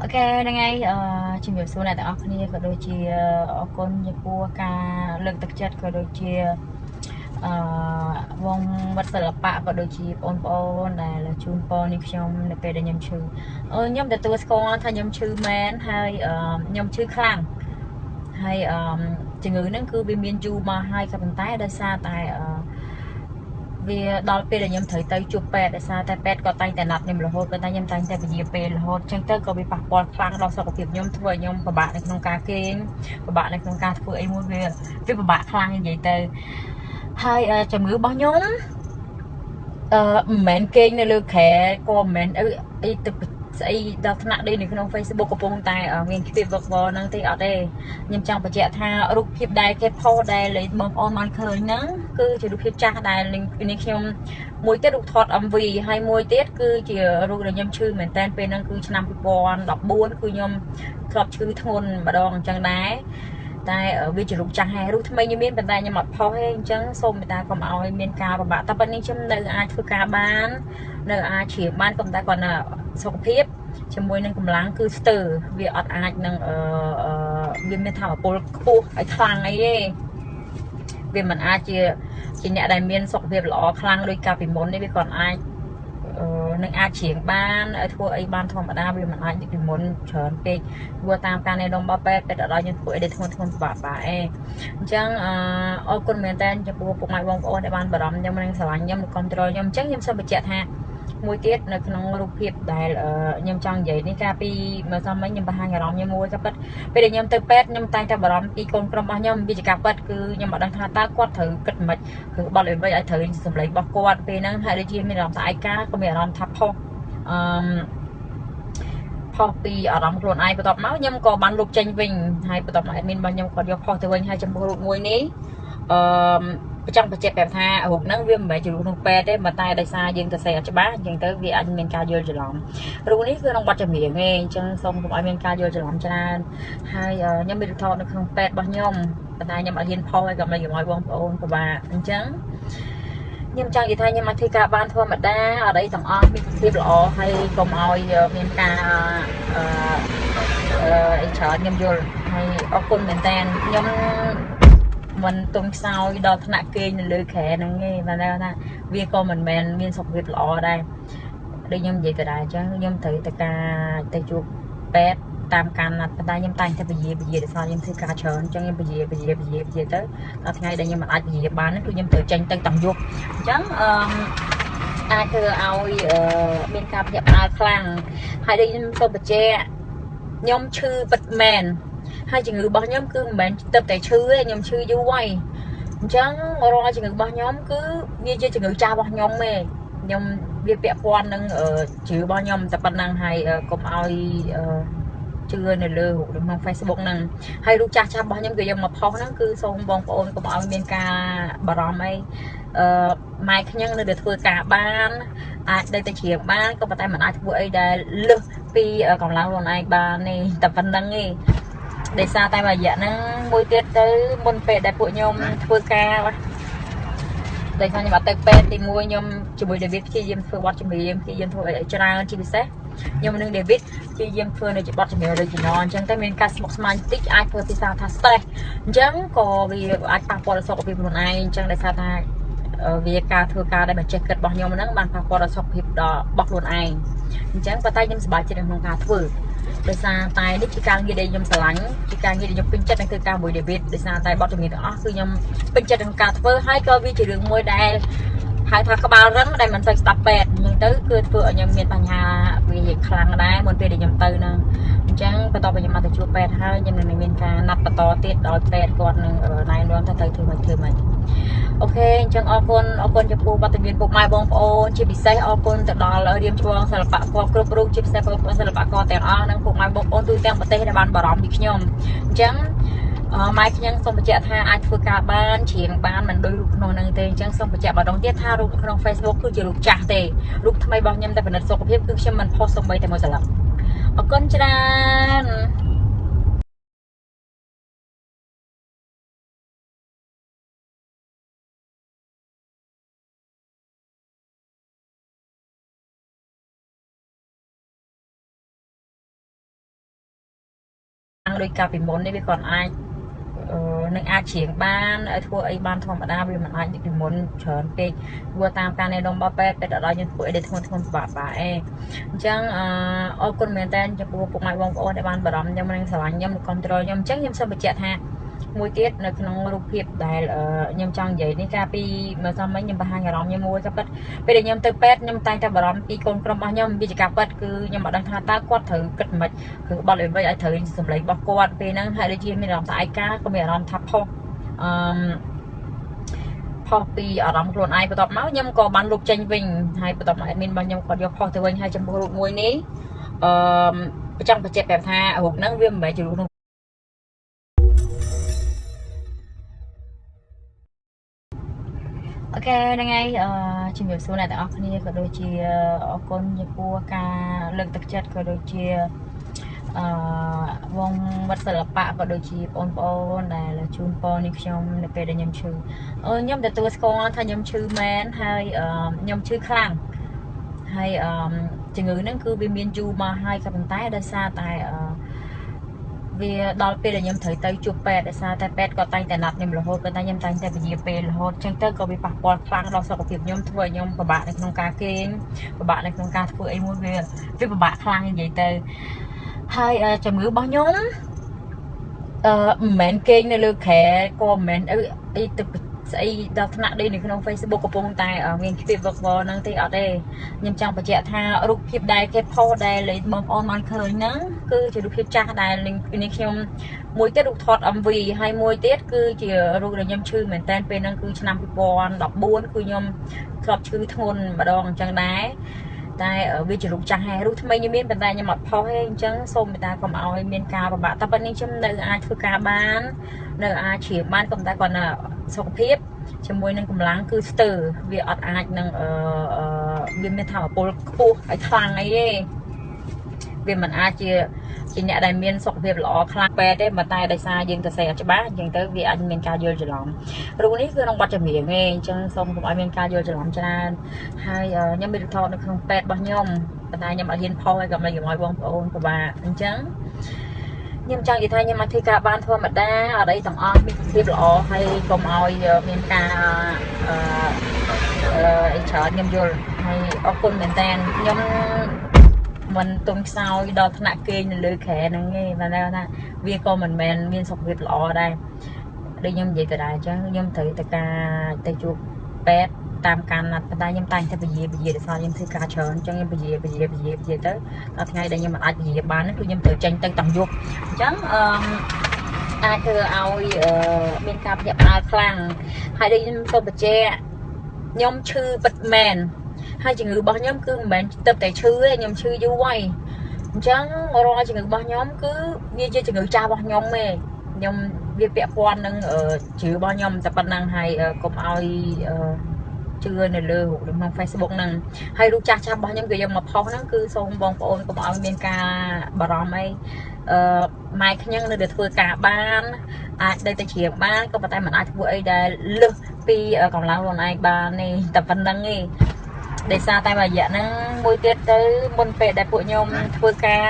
Ok, đang ngay trình duyệt số này tại Orkney có đôi chia con như cua ca lực thực chất có đôi chia vòng vật sở lập bạ có đôi chia ôn này là chun pon như trongในពេលដែលខ្ញុំឈឺខ្ញុំទទួលស្គាល់ថាខ្ញុំឈឺមែនហើយខ្ញុំឈឺខ្លាំងហើយជំងឺហ្នឹងគឺវាមានយូរមកហើយក៏ប៉ុន្តែដោយសារតែវាដល់ពេលដែលខ្ញុំត្រូវទៅជួបពេទ្យដោយសារតែពេទ្យក៏តែងតែណាត់ខ្ញុំរហូតក៏តែខ្ញុំតែងតែពជាពេលរហូតអញ្ចឹងទៅក៏វាប៉ះពាល់ខ្លាំងដល់សុខភាពខ្ញុំធ្វើឲ្យខ្ញុំពិបាកនៅក្នុងការគេងពិបាកនៅក្នុងការធ្វើអីមួយវាពិបាកខ្លាំងនិយាយទៅហើយជំងឺរបស់ខ្ញុំមិនមែនគេងនៅលើខែក៏មិនមែនអីទឹកស្អីដល់ថ្នាក់ដូចនៅក្នុង Facebook កំពុងតែមានคลิป work ហ្នឹងទេអត់ទេខ្ញុំចង់បញ្ជាក់ថារូបភាពដែលគេផុសដែលបងប្អូនបានឃើញហ្នឹងគឺជារូបភាពចាស់ដែលនេះខ្ញុំមួយទៀតរូបថត MV ហើយមួយទៀតគឺជារូបដែលខ្ញុំឈឺមែនតើពេលហ្នឹងគឺឆ្នាំ2014គឺខ្ញុំធ្លាប់ឈឺធ្ងន់ម្ដងអញ្ចឹងដែរតែវាជារូបចាស់ហើយរូបថ្មីខ្ញុំមានប៉ុន្តែខ្ញុំអត់ផុសទេអញ្ចឹងសូមមេត្តាកុំឲ្យមានការពិបាកតែប៉ុណ្្នេះខ្ញុំនៅអាចធ្វើការបាននៅអាចជ្រាបបានក៏តែគាត់សុខភាពជាមួយនឹងកម្លាំងគឺស្ទើរវាអត់អាចនឹងវាមានថាពលខ្ពស់ឲ្យខ្លាំងអីទេវាមិនអាចជាអ្នកដែលមានសុខភាពល្អខ្លាំងដោយកាលពីមុននេះវាគាត់អាចនឹងអាចជ្រៀងបានធ្វើអីបានធម្មតាវាមិនអាចពីមុនច្រើនពេកព្រោះតាមការណែនាំរបស់ពេទ្យដល់ខ្ញុំធ្វើអីដែលធ្ងន់ពិបាកអញ្ចឹងអរគុណមែនតើចំពោះពុកម៉ែបងប្អូនដែលបានបារម្ភខ្ញុំនិងស្រឡាញ់ខ្ញុំនិងគ្រប់គ្រងខ្ញុំអញ្ចឹងខ្ញុំសូមបញ្ជាក់ថាមួយទៀតនៅក្នុងរូបភាពដែលខ្ញុំចង់និយាយនេះកាលពីមើលសមមិញខ្ញុំបង្ហាញអារម្មណ៍ខ្ញុំមួយក៏ប៉ិតពេលដែលខ្ញុំទៅពេទ្យខ្ញុំតែងតែបារម្ភពីកូនក្រុមរបស់ខ្ញុំវាជាការប៉ិតគឺខ្ញុំអត់ដឹងថាតើគាត់ត្រូវគិតមិនគឺបត់ឲ្យវិញឲ្យត្រូវសម្លេងរបស់គាត់ពេលហ្នឹងហើយដូចជាមានអារម្មណ៍ថាឯកាក៏មានអារម្មណ៍ថាផុសផុសពីអារម្មណ៍ខ្លួនឯងបន្ទាប់មកខ្ញុំក៏បានលុបចេញវិញហើយបន្ទាប់មក admin របស់ខ្ញុំគាត់យកផុសទៅវិញហើយចំពោះរូបមួយនេះចង់បញ្ជាក់ប្រាប់ថារូបហ្នឹងវាមិនមែនជារូបក្នុងពេទ្យទេប៉ុន្តែដោយសារយើងទៅសេអត់ច្បាស់អញ្ចឹងទៅវាអាចមានការយល់ច្រឡំរូបនេះគឺក្នុងបទចម្រៀងឯងអញ្ចឹងសូមកុំឲ្យមានការយល់ច្រឡំច្រើនហើយខ្ញុំមានរូបថតនៅក្នុងពេទ្យរបស់ខ្ញុំប៉ុន្តែខ្ញុំអត់ហ៊ានផុសហើយក៏មិនឲ្យបងប្អូនពិបាកអញ្ចឹងខ្ញុំចង់និយាយថាខ្ញុំអាចធ្វើការបានធម្មតាអត់អីទាំងអស់មានភាពល្អហើយកុំឲ្យមានការអីច្រើនខ្ញុំយល់ហើយអរគុណមែនតើខ្ញុំមិនទុំខ្សោយដល់ថ្នាក់គេងនៅលើខែហ្នឹងទេតែថាវាក៏មិនមែនមានសុខភាពល្អដែរដូចខ្ញុំនិយាយទៅដែរអញ្ចឹងខ្ញុំត្រូវទៅការទៅជួបពេទ្យតាមការណាត់ប៉ុន្តែខ្ញុំតែងតែពជាដោយសារខ្ញុំធ្វើការច្រើនអញ្ចឹងខ្ញុំពជាទៅដល់ថ្ងៃដែលខ្ញុំមិនអាចពជាបានគឺខ្ញុំត្រូវចេញទៅទាំងយប់អញ្ចឹងអាចធ្វើឲ្យមានការភ្ញាក់ផ្អើលខ្លាំងហើយដូចខ្ញុំសូមបញ្ជាក់ខ្ញុំឈឺពិតមែនហើយជំងឺរបស់ខ្ញុំគឺមិនមែនទឹកតែឈឺទេខ្ញុំឈឺយូរហើយអញ្ចឹងរាល់ជំងឺរបស់ខ្ញុំគឺវាជាជំងឺចាស់របស់ខ្ញុំទេខ្ញុំវាពាក់ព័ន្ធនឹងជ្រឿរបស់ខ្ញុំតែប៉ុណ្្នឹងហើយកុំឲ្យជឿនៅលើរូបក្នុង Facebook ហ្នឹងហើយរូបចាស់របស់ខ្ញុំគឺយកមកផុសហ្នឹងគឺសូមបងប្អូនកុំឲ្យមានការបារម្ភអីម៉ែខ្ញុំនៅតែធ្វើការបានអាចទៅជ្រៀងបានក៏ប៉ុន្តែមិនអាចធ្វើអីដែលលើសពីកម្លាំងខ្លួនឯងបានទេតែប៉ុណ្្នឹងទេដោយសារតែរយៈហ្នឹងមួយទៀតទៅមុនពេលដែលពួកខ្ញុំធ្វើការដោយសារខ្ញុំអត់ទៅពេទ្យទី1ខ្ញុំជាមួយ David ព្យាយាមធ្វើបទចម្រៀងព្យាយាមធ្វើអីច្រើនជាពិសេសខ្ញុំនឹង David ព្យាយាមធ្វើនៅបទចម្រៀង original អញ្ចឹងតែមានការស្មុគស្មាញបន្តិចអាចធ្វើពីសារថា stress អញ្ចឹងក៏វាអាចប៉ះពាល់ដល់សុខភាពខ្លួនឯងអញ្ចឹងដោយសារថាវាការធ្វើការដែលមិនចេះគិតរបស់ខ្ញុំហ្នឹងបានប៉ះពាល់ដល់សុខភាពរបស់ខ្លួនឯងអញ្ចឹងប៉ុន្តែខ្ញុំសប្បាយចិត្តក្នុងការធ្វើដោយសារតែនេះជាការងារដែលខ្ញុំស្រឡាញ់ជាការងារដែលខ្ញុំពេញចិត្តនឹងធ្វើការមួយ David ដោយសារតែបទចម្រៀងទាំងអស់គឺខ្ញុំពេញចិត្តក្នុងការធ្វើហើយក៏វាជារឿងមួយដែលហៅថាក្បាលរឹងដែលមិនសូវស្ដាប់ពេទ្យអញ្ចឹងទៅគឺធ្វើឲ្យខ្ញុំមានបញ្ហាវាខ្លាំងដែរមុនពេលដែលខ្ញុំទៅហ្នឹងអញ្ចឹងបន្ទាប់ពីខ្ញុំមកទៅជួបពេទ្យហើយខ្ញុំនឹងមានការណាត់បន្តទៀតដោយពេទ្យគាត់នឹងណែនាំថាទៅធ្វើម៉េចអូខេអញ្ចឹងអរគុណចំពោះវត្តមានពុកម៉ែបងប្អូនជាពិសេសអរគុណទៅដល់រៀមឆ្លងសិល្បករគ្រប់រូបជាពិសេសបងប្អូនសិល្បករទាំងអស់និងពុកម៉ែបងប្អូនទូទាំងប្រទេសដែលបានបារម្ភពីខ្ញុំអញ្ចឹងម៉ែខ្ញុំសូមបញ្ជាក់ថាអាចធ្វើការបានច្រៀងបានមិនដូចរូបក្នុងហ្នឹងទេអញ្ចឹងសូមបញ្ជាក់ម្ដងទៀតថារូបក្នុង Facebook គឺជារូបចាស់ទេរូបថ្មីរបស់ខ្ញុំតែពិនិត្យសុខភាពគឺខ្ញុំមិនផុសសូម្បីតែមួយសន្លឹកអរគុណច្រើន ងដោយការពីមុននេះវាcònអាចនឹងអាចច្រៀងបានឲ្យធ្វើអីបានធម្មតាវាមិនអាចពីមុនច្រើនពេកព្រោះតាមការណែនាំរបស់ពេទ្យដល់យើងធ្វើអីដែលធ្ងន់ពិបាកអញ្ចឹងអរគុណមែនតើចំពោះពុកម៉ែបងប្អូនដែលបានបារម្ភខ្ញុំនិងស្រឡាញ់ខ្ញុំនិងគ្រប់គ្រងខ្ញុំអញ្ចឹងខ្ញុំសូមបញ្ជាក់ថាមួយទៀតនៅក្នុងរូបភាពដែលខ្ញុំចង់និយាយនេះកាលពីមើលសមមិញខ្ញុំបង្ហាញអារម្មណ៍ខ្ញុំមួយក៏ប៉ិតពេលដែលខ្ញុំទៅពេទ្យខ្ញុំតែងតែបារម្ភពីកូនក្រុមរបស់ខ្ញុំវាជាការប៉ិតគឺខ្ញុំអត់ដឹងថាតើគាត់ត្រូវគិតមិនគឺបត់អ្វីឲ្យត្រូវសម្លេងរបស់គាត់ពេលហ្នឹងហើយដូចជាមានអារម្មណ៍ថាឯកាក៏មានអារម្មណ៍ថាផុសផុសពីអារម្មណ៍ខ្លួនឯងបន្ទាប់មកខ្ញុំក៏បានលុបចេញវិញហើយបន្ទាប់មក admin របស់ខ្ញុំគាត់យកផុសទៅវិញហើយចំពោះរូបមួយនេះចង់បញ្ជាក់ប្រាប់ថារូបហ្នឹងវាមិនមែនជារូបអូខេហ្នឹងហើយជំរាបសួរអ្នកទាំងអស់គ្នាក៏ដូចជាអរគុណចំពោះការលើកទឹកចិត្តក៏ដូចជាវងវត្តសិល្បៈក៏ដូចជាបងប្អូនដែលជូនពរនេះខ្ញុំនៅពេលដែលខ្ញុំឈឺខ្ញុំទទួលស្គាល់ថាខ្ញុំឈឺមែនហើយខ្ញុំឈឺខ្លាំងហើយជំងឺហ្នឹងគឺវាមានយូរមកហើយក៏ប៉ុន្តែដោយសារតែវាដល់ពេលដែលខ្ញុំត្រូវទៅជួបពេទ្យដោយសារតែពេទ្យក៏តែងតែណាត់ខ្ញុំរហូតប៉ុន្តែខ្ញុំតែងតែពន្យាពេលរហូតអញ្ចឹងទៅក៏វាប៉ះពាល់ខ្លាំងដល់សុខភាពខ្ញុំធ្វើឲ្យខ្ញុំពិបាកនៅក្នុងការគេងពិបាកនៅក្នុងការធ្វើអីមួយវាពិបាកខ្លាំងនិយាយទៅហើយជំងឺរបស់ខ្ញុំមិនមែនគេងនៅលើខែក៏មិនមែនអីទឹកស្អីដល់ថ្នាក់ដីនៅក្នុង Facebook កំពុងតែមានគ្លីបវឹកវរហ្នឹងទេអត់ទេខ្ញុំចង់បញ្ជាក់ថារូបភាពដែលគេផុសដែលបងប្អូនបានឃើញហ្នឹងគឺជារូបភាពចាស់ដែលនេះខ្ញុំមួយទៀតរូបថត MV ហើយមួយទៀតគឺជារូបដែលខ្ញុំឈឺមែនតើពេលហ្នឹងគឺឆ្នាំ2014គឺខ្ញុំធ្លាប់ឈឺធ្ងន់ម្ដងអញ្ចឹងដែរតែវាជារូបចាស់ហើយរូបថ្មីខ្ញុំមានប៉ុន្តែខ្ញុំអត់ផុសទេអញ្ចឹងសូមមេត្តាកុំឲ្យមានការពិបាកតែប៉ុណ្្នេះខ្ញុំនៅអាចធ្វើការបាននៅអាចជ្រាបបានក៏តែគាត់ណាសុខភាពជាមួយនឹងកម្លាំងគឺស្ទើរវាអត់អាចនឹងវាមានថាពលខ្ពស់ឲ្យខ្លាំងអីទេវាមិនអាចជាអ្នកដែលមានសុខភាពល្អខ្លាំងពេទ្យទេតែដោយសារយើងទៅសេអត់ច្បាស់អញ្ចឹងទៅវាអាចមានការយល់ច្រឡំរូបនេះគឺក្នុងបទចម្រៀងឯងអញ្ចឹងសូមកុំឲ្យមានការយល់ច្រឡំច្រើនហើយខ្ញុំមានរូបថតនៅក្នុងពេទ្យរបស់ខ្ញុំប៉ុន្តែខ្ញុំអត់ហ៊ានផុសឲ្យកម្លេចឲ្យបងប្អូនពិបាកអញ្ចឹងខ្ញុំចង់និយាយថាខ្ញុំមកធ្វើការបានធម្មតាអត់អីទាំងអស់មានសុខភាពល្អហើយកុំឲ្យមានការអីច្រើនខ្ញុំយល់ហើយអរគុណមែនតើខ្ញុំមិនទុំខ្សោយដល់ថ្នាក់គេងនៅលើខែហ្នឹងទេបាទថាវាក៏មិនមែនមានសុខភាពល្អដែរដូចខ្ញុំនិយាយទៅដែរអញ្ចឹងខ្ញុំត្រូវទៅការទៅជួបពេទ្យតាមការណាត់ប៉ុន្តែខ្ញុំតែងតែពជាដោយសារខ្ញុំធ្វើការច្រើនអញ្ចឹងខ្ញុំពជាទៅដល់ថ្ងៃដែលខ្ញុំមិនអាចពជាបានគឺខ្ញុំត្រូវចេញទៅទាំងយប់អញ្ចឹងអាចធ្វើឲ្យមានការភ្ញាក់ផ្អើលខ្លាំងហើយដូចខ្ញុំសូមបញ្ជាក់ខ្ញុំឈឺពិតមែនហើយជំងឺរបស់ខ្ញុំគឺមិនមែនទៅតែឈឺទេខ្ញុំឈឺយូរហើយអញ្ចឹងរាល់ជំងឺរបស់ខ្ញុំគឺវាជាជំងឺចាស់របស់ខ្ញុំទេខ្ញុំវាពាក់ព័ន្ធនឹងជំងឺរបស់ខ្ញុំតែប៉ុណ្ណឹងហើយកុំឲ្យជឿនៅលើរូបក្នុង Facebook ហ្នឹងហើយរូបចាស់របស់ខ្ញុំគឺយកមកផុសហ្នឹងគឺសូមបងប្អូនកុំឲ្យមានការបារម្ភអីម៉ែខ្ញុំនៅតែធ្វើការបានអាចទៅច្រៀងបានក៏ប៉ុន្តែមិនអាចធ្វើអីដែលលើសពីកម្លាំងខ្លួនឯងបានទេតែប៉ុណ្្នឹងទេដោយសារតែរយៈហ្នឹងមួយទៀតទៅមុនពេលដែលពួកខ្ញុំធ្វើការ